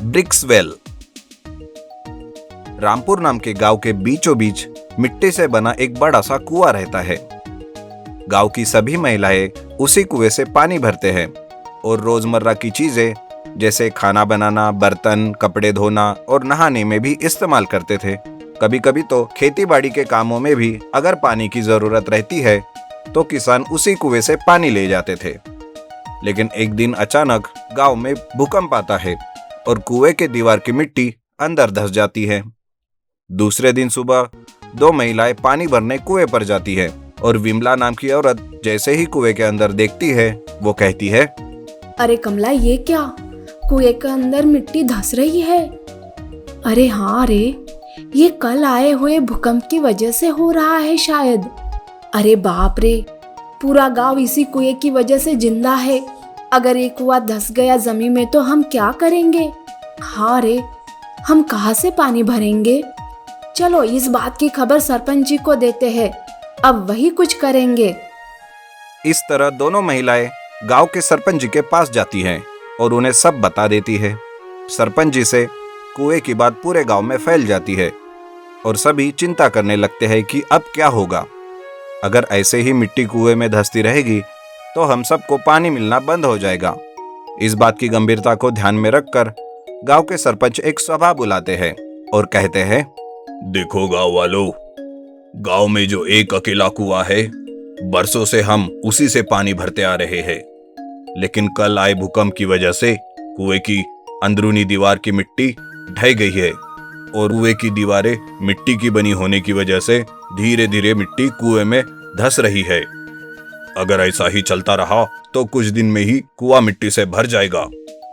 BRICS well. Rampur नाम के गांव के बीचों बीच मिट्टी से बना एक बड़ा सा कुआं रहता है। गांव की सभी महिलाएं उसी कुएं से पानी भरते हैं और रोजमर्रा की चीजें जैसे खाना बनाना, बर्तन, कपड़े धोना और नहाने में भी इस्तेमाल करते थे। कभी कभी तो खेती बाड़ी के कामों में भी अगर पानी की जरूरत रहती है तो किसान उसी कुएं से पानी ले जाते थे। लेकिन एक दिन अचानक गांव में भूकंप आता है और कुएं के दीवार की मिट्टी अंदर धंस जाती है। दूसरे दिन सुबह दो महिलाएं पानी भरने कुएं पर जाती है और विमला नाम की औरत जैसे ही कुएं के अंदर देखती है वो कहती है, अरे कमला, ये क्या? कुएं के अंदर मिट्टी धंस रही है। अरे हाँ रे, ये कल आए हुए भूकंप की वजह से हो रहा है शायद। अरे बाप रे, पूरा गांव इसी कुएं की वजह से जिंदा है। अगर एक कुआं धंस गया जमीन में तो हम क्या करेंगे? हाँ रे, हम कहाँ से पानी भरेंगे? चलो इस बात की खबर सरपंच जी को देते हैं, अब वही कुछ करेंगे। इस तरह दोनों महिलाएं गांव के सरपंच जी के पास जाती हैं और उन्हें सब बता देती है। सरपंच जी से कुएं की बात पूरे गांव में फैल जाती है और सभी चिंता करने लगते हैं कि अब क्या होगा। अगर ऐसे ही मिट्टी कुएं में धंसती रहेगी तो हम सबको पानी मिलना बंद हो जाएगा। इस बात की गंभीरता को ध्यान में रखकर गांव के सरपंच एक सभा बुलाते हैं और कहते हैं, देखो गांव वालों, गांव में जो एक अकेला कुआं है, बरसों से हम उसी से पानी भरते आ रहे हैं। लेकिन कल आए भूकंप की वजह से कुएं की अंदरूनी दीवार की मिट्टी ढह गई है और कुएं की दीवारें मिट्टी की बनी होने की वजह से धीरे धीरे मिट्टी कुएं में धंस रही है। अगर ऐसा ही चलता रहा तो कुछ दिन में ही कुआं मिट्टी से भर जाएगा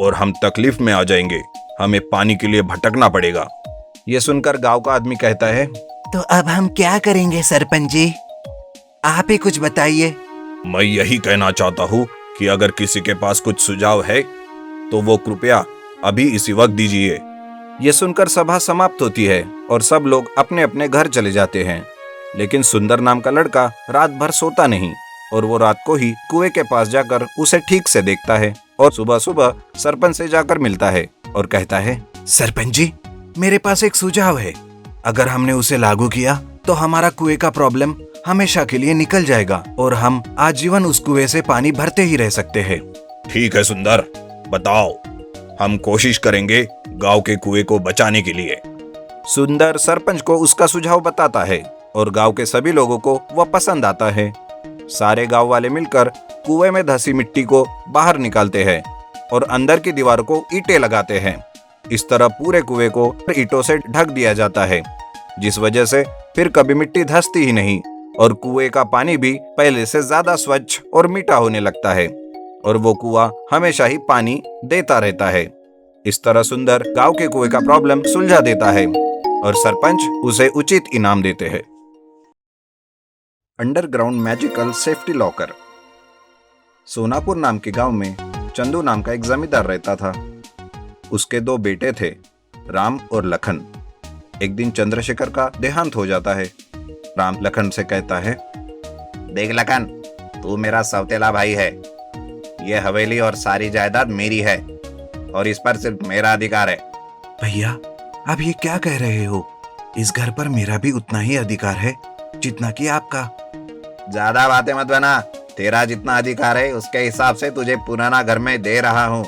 और हम तकलीफ में आ जाएंगे। हमें पानी के लिए भटकना पड़ेगा। ये सुनकर गांव का आदमी कहता है, तो अब हम क्या करेंगे सरपंच जी? आप ही कुछ बताइए। मैं यही कहना चाहता हूँ कि अगर किसी के पास कुछ सुझाव है तो वो कृपया अभी इसी वक्त दीजिए। ये सुनकर सभा समाप्त होती है और सब लोग अपने अपने घर चले जाते हैं। लेकिन सुंदर नाम का लड़का रात भर सोता नहीं और वो रात को ही कुएं के पास जाकर उसे ठीक से देखता है और सुबह सुबह सरपंच से जाकर मिलता है और कहता है, सरपंच जी, मेरे पास एक सुझाव है। अगर हमने उसे लागू किया तो हमारा कुएं का प्रॉब्लम हमेशा के लिए निकल जाएगा और हम आजीवन उस कुएं से पानी भरते ही रह सकते हैं। ठीक है सुंदर, बताओ, हम कोशिश करेंगे गांव के कुएं को बचाने के लिए। सुंदर सरपंच को उसका सुझाव बताता है और गांव के सभी लोगों को वह पसंद आता है। सारे गांव वाले मिलकर कुएं में धंसी मिट्टी को बाहर निकालते हैं और अंदर की दीवार को ईंटें लगाते हैं। इस तरह पूरे कुएं को ईंटों से ढक दिया जाता है, जिस वजह से फिर कभी मिट्टी धंसती ही नहीं और कुएं का पानी भी पहले से ज्यादा स्वच्छ और मीठा होने लगता है और वो कुआं हमेशा ही पानी देता रहता है। इस तरह सुंदर गांव के कुएं का प्रॉब्लम सुलझा देता है और सरपंच उसे उचित इनाम देते हैं। Underground magical safety locker. Sonapur नाम के गांव में चंदू नाम का एक जमींदार रहता था। उसके दो बेटे थे, राम और लखन। एक दिन चंद्रशेखर का देहांत हो जाता है। राम लखन से कहता है, देख लखन, तू मेरा सौतेला भाई है। ये हवेली और सारी जायदाद मेरी है और इस पर सिर्फ मेरा अधिकार है। भैया, आप ये क्या कह रहे हो? इस घर पर मेरा भी उतना ही अधिकार है जितना कि आपका। ज्यादा बातें मत बना। तेरा जितना अधिकार है उसके हिसाब से तुझे पुराना घर में दे रहा हूँ।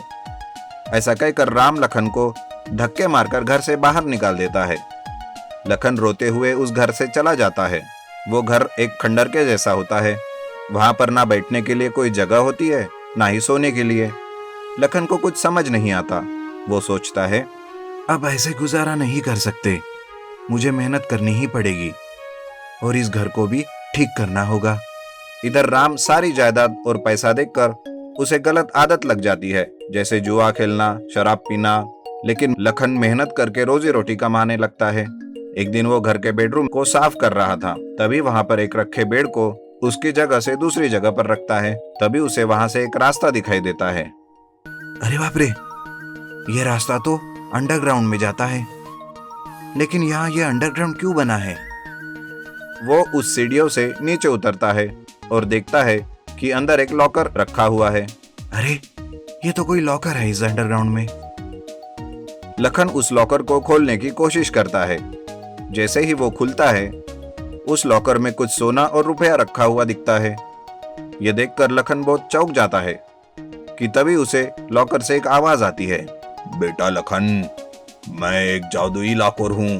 ऐसा कहकर राम लखन को धक्के मारकर घर से बाहर निकाल देता है। लखन रोते हुए उस घर से चला जाता है। वो घर एक खंडर के जैसा होता है। वहां पर ना बैठने के लिए कोई जगह होती है, ना ही सोने के लिए। लखन को कुछ समझ नहीं आता। वो सोचता है, अब ऐसे गुजारा नहीं कर सकते, मुझे मेहनत करनी ही पड़ेगी और इस घर को भी ठीक करना होगा। इधर राम सारी जायदाद और पैसा देखकर उसे गलत आदत लग जाती है, जैसे जुआ खेलना, शराब पीना। लेकिन लखन मेहनत करके रोजी रोटी कमाने लगता है। एक दिन वो घर के बेडरूम को साफ कर रहा था, तभी वहां पर एक रखे बेड को उसकी जगह से दूसरी जगह पर रखता है। तभी उसे वहां से एक रास्ता दिखाई देता है। अरे बाप रे, ये रास्ता तो अंडरग्राउंड में जाता है। लेकिन यहाँ ये अंडरग्राउंड क्यों बना है? वो उस सीढ़ियों से नीचे उतरता है और देखता है कि अंदर एक लॉकर रखा हुआ है। अरे, ये तो कोई लॉकर है इस अंडरग्राउंड में। लखन उस लॉकर को खोलने की कोशिश करता है। जैसे ही वो खुलता है, उस लॉकर में कुछ सोना और रुपया रखा हुआ दिखता है। यह देखकर लखन बहुत चौंक जाता है कि तभी उसे लॉकर से एक आवाज आती है। बेटा लखन, मैं एक जादुई लाकर हूं।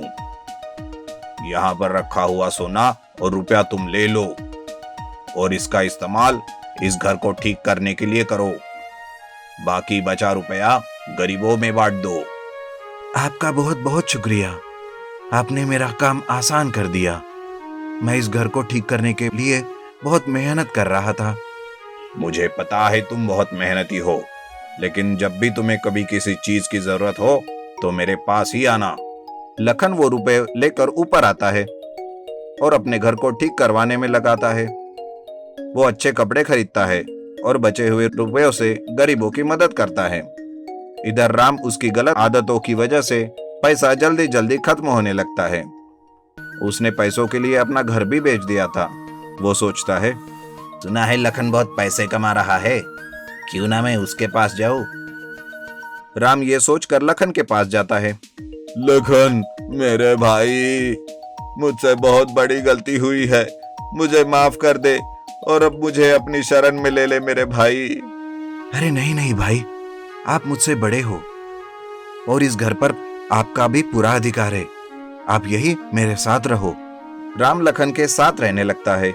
यहाँ पर रखा हुआ सोना और रुपया तुम ले लो और इसका इस्तेमाल इस घर को ठीक करने के लिए करो। बाकी बचा रुपया गरीबों में बांट दो। आपका बहुत बहुत शुक्रिया, आपने मेरा काम आसान कर दिया। मैं इस घर को ठीक करने के लिए बहुत मेहनत कर रहा था। मुझे पता है तुम बहुत मेहनती हो, लेकिन जब भी तुम्हें कभी किसी चीज की जरूरत हो तो मेरे पास ही आना। लखन वो रुपए लेकर ऊपर आता है और अपने घर को ठीक करवाने में लगाता है। वो अच्छे कपड़े खरीदता है और बचे हुए रुपयों से गरीबों की मदद करता है। इधर राम उसकी गलत आदतों की वजह से पैसा जल्दी जल्दी खत्म होने लगता है। उसने पैसों के लिए अपना घर भी बेच दिया था। वो सोचता है, सुना है लखन बहुत पैसे कमा रहा है, क्यों ना मैं उसके पास जाऊं। राम ये सोचकर लखन के पास जाता है। लखन मेरे भाई, मुझसे बहुत बड़ी गलती हुई है, मुझे माफ कर दे और अब मुझे अपनी शरण में ले ले मेरे भाई। अरे नहीं नहीं भाई, आप मुझसे बड़े हो और इस घर पर आपका भी पूरा अधिकार है। आप यही मेरे साथ रहो। राम लखन के साथ रहने लगता है,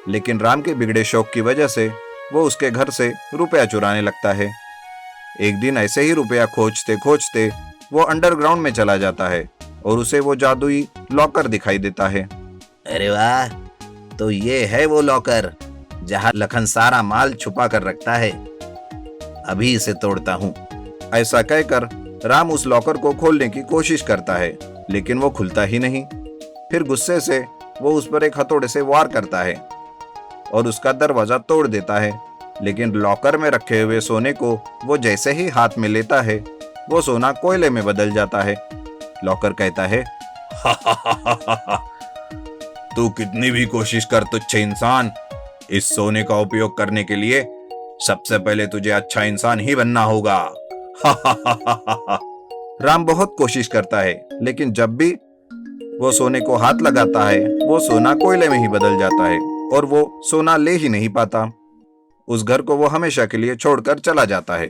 लेकिन राम के बिगड़े शौक की वजह से वो उसके घर से रुपया चुराने लगता है। एक दिन ऐसे ही रुपया खोजते खोजते वो अंडरग्राउंड में चला जाता है और उसे वो जादुई लॉकर दिखाई देता है। अरे वाह, तो ये है वो लॉकर जहां लखन सारा माल छुपा कर रखता है। अभी इसे तोड़ता हूँ। ऐसा कहकर राम उस लॉकर को खोलने की कोशिश करता है, लेकिन वो खुलता ही नहीं। फिर गुस्से से वो उस पर एक हथौड़े से वार करता है और उसका दरवाजा तोड़ देता है। लेकिन लॉकर में रखे हुए सोने को वो जैसे ही हाथ में लेता है, वो सोना कोयले में बदल जाता है। लॉकर कहता है, तू कितनी भी कोशिश कर तुच्छे इंसान, इस सोने का उपयोग करने के लिए सबसे पहले तुझे अच्छा इंसान ही बनना होगा। राम बहुत कोशिश करता है, लेकिन जब भी वो सोने को हाथ लगाता है, वो सोना कोयले में ही बदल जाता है और वो सोना ले ही नहीं पाता। उस घर को वो हमेशा के लिए छोड़कर चला जाता है।